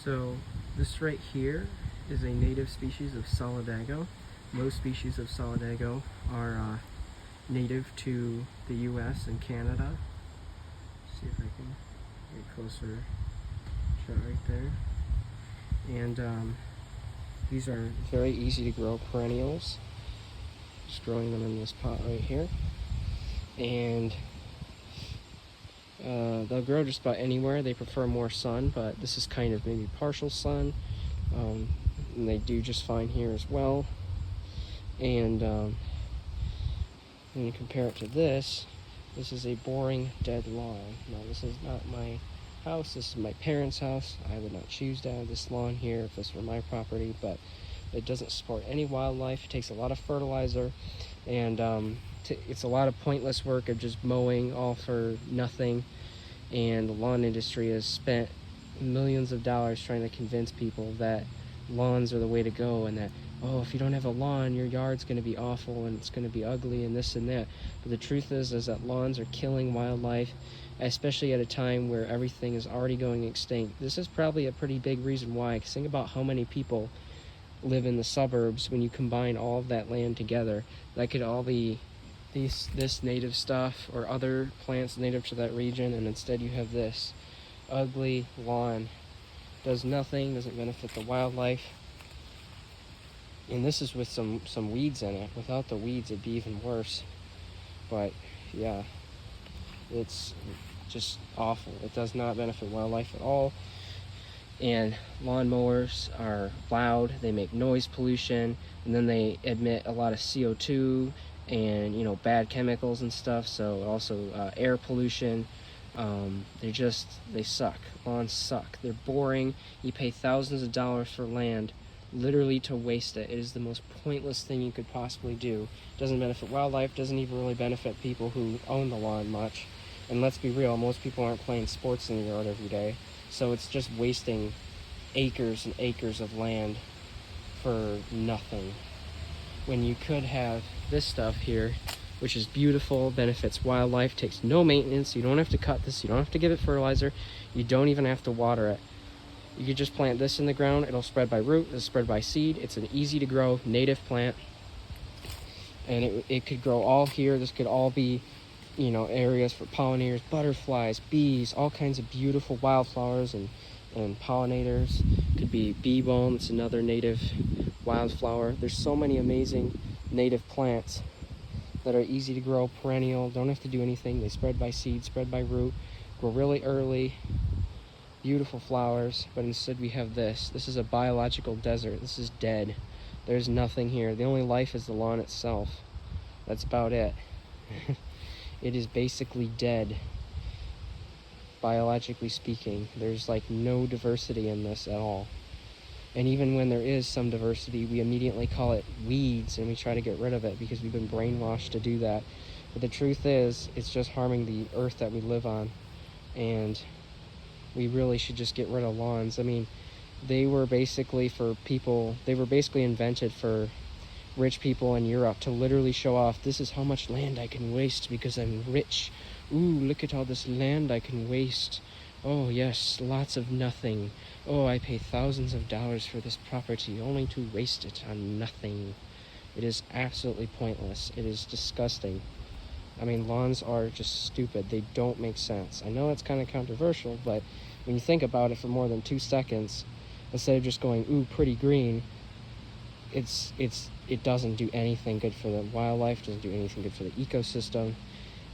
So this right here is a native species of Solidago. Most species of Solidago are native to the US and Canada. See if I can get a closer shot right there. And these are very easy to grow perennials. Just growing them in this pot right here. And they'll grow just about anywhere. They prefer more sun, but this is kind of maybe partial sun. And they do just fine here as well. And when you compare it to this is a boring dead lawn. Now this is not my house, this is my parents' house. I would not choose to have this lawn here if this were my property, but it doesn't support any wildlife. It takes a lot of fertilizer, and it's a lot of pointless work of just mowing all for nothing. And the lawn industry has spent millions of dollars trying to convince people that lawns are the way to go, and that, oh, if you don't have a lawn, your yard's going to be awful and it's going to be ugly and this and that. But the truth is that lawns are killing wildlife, especially at a time where everything is already going extinct. This is probably a pretty big reason why, because think about how many people live in the suburbs. When you combine all of that land together, that could all be this native stuff or other plants native to that region, and instead you have this ugly lawn. Does nothing, doesn't benefit the wildlife. And this is with some weeds in it. Without the weeds it'd be even worse. But yeah, it's just awful. It does not benefit wildlife at all. And lawnmowers are loud, they make noise pollution, and then they emit a lot of CO2 and, you know, bad chemicals and stuff. So also air pollution. They suck. Lawns suck. They're boring. You pay thousands of dollars for land literally to waste it. It is the most pointless thing you could possibly do. Doesn't benefit wildlife, doesn't even really benefit people who own the lawn much. And let's be real, most people aren't playing sports in the yard every day. So it's just wasting acres and acres of land for nothing. When you could have this stuff here, which is beautiful, benefits wildlife, takes no maintenance. You don't have to cut this, you don't have to give it fertilizer, you don't even have to water it. You could just plant this in the ground, it'll spread by root, it'll spread by seed. It's an easy to grow native plant, and it could grow all here. This could all be, you know, areas for pollinators, butterflies, bees, all kinds of beautiful wildflowers and pollinators. Could be bee balm, it's another native wildflower. There's so many amazing native plants that are easy to grow, perennial, don't have to do anything. They spread by seed, spread by root, grow really early, beautiful flowers. But instead we have this. This is a biological desert. This is dead. There's nothing here. The only life is the lawn itself. That's about it. It is basically dead, biologically speaking. There's like no diversity in this at all. And even when there is some diversity, we immediately call it weeds and we try to get rid of it because we've been brainwashed to do that. But the truth is, it's just harming the earth that we live on. And we really should just get rid of lawns. I mean, they were basically invented for rich people in Europe to literally show off, this is how much land I can waste because I'm rich. Ooh, look at all this land I can waste. Oh yes, lots of nothing. Oh, I pay thousands of dollars for this property only to waste it on nothing. It is absolutely pointless. It is disgusting. I mean, lawns are just stupid. They don't make sense. I know it's kind of controversial, but when you think about it for more than 2 seconds, instead of just going, ooh, pretty green, it doesn't do anything good for the wildlife, doesn't do anything good for the ecosystem.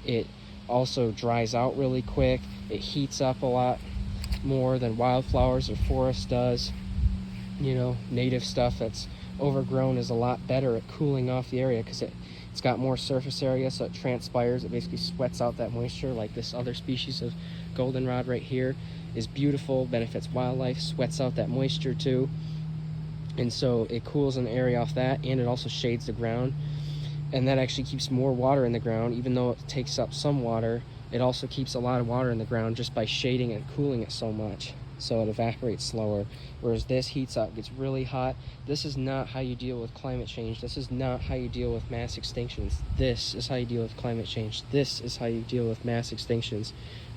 It also dries out really quick. It heats up a lot more than wildflowers or forest does. You know, native stuff that's overgrown is a lot better at cooling off the area because it's got more surface area, so it transpires. It basically sweats out that moisture. Like this other species of goldenrod right here is beautiful, benefits wildlife, sweats out that moisture too. And so it cools an area off that, and it also shades the ground. And that actually keeps more water in the ground. Even though it takes up some water, it also keeps a lot of water in the ground just by shading it and cooling it so much. So it evaporates slower. Whereas this heats up, gets really hot. This is not how you deal with climate change. This is not how you deal with mass extinctions. This is how you deal with climate change. This is how you deal with mass extinctions.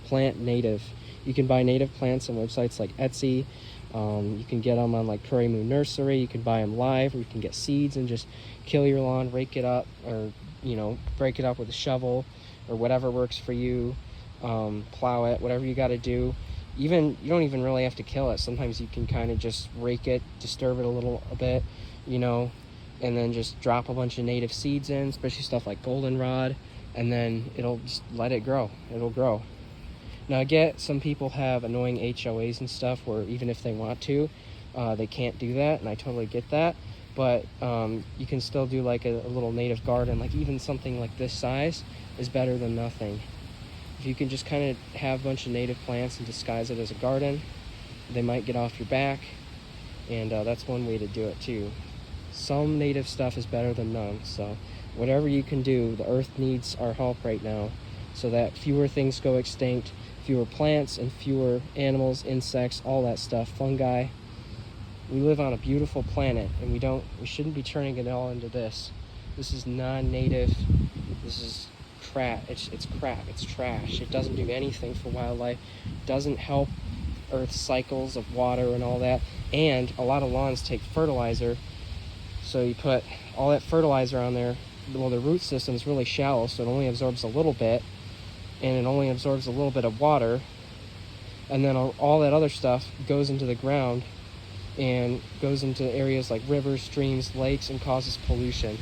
Plant native. You can buy native plants on websites like Etsy. You can get them on like Prairie Moon Nursery. You can buy them live, or you can get seeds and just kill your lawn, rake it up, or break it up with a shovel or whatever works for you. Plow it, whatever you got to do. You don't even really have to kill it. Sometimes you can kind of just rake it, disturb it a bit, and then just drop a bunch of native seeds in, especially stuff like goldenrod, and then it'll just let it grow. It'll grow. Now I get some people have annoying HOAs and stuff where even if they want to, they can't do that, and I totally get that. But you can still do like a little native garden. Like even something like this size is better than nothing. If you can just kind of have a bunch of native plants and disguise it as a garden, they might get off your back, and that's one way to do it too. Some native stuff is better than none, so whatever you can do, the earth needs our help right now so that fewer things go extinct, fewer plants and fewer animals, insects, all that stuff, fungi. We live on a beautiful planet, and we shouldn't be turning it all into this. This is non-native. This is crap. It's crap. It's trash. It doesn't do anything for wildlife. It doesn't help Earth's cycles of water and all that. And a lot of lawns take fertilizer, so you put all that fertilizer on there. Well, the root system is really shallow, so it only absorbs a little bit, and it only absorbs a little bit of water, and then all that other stuff goes into the ground and goes into areas like rivers, streams, lakes, and causes pollution.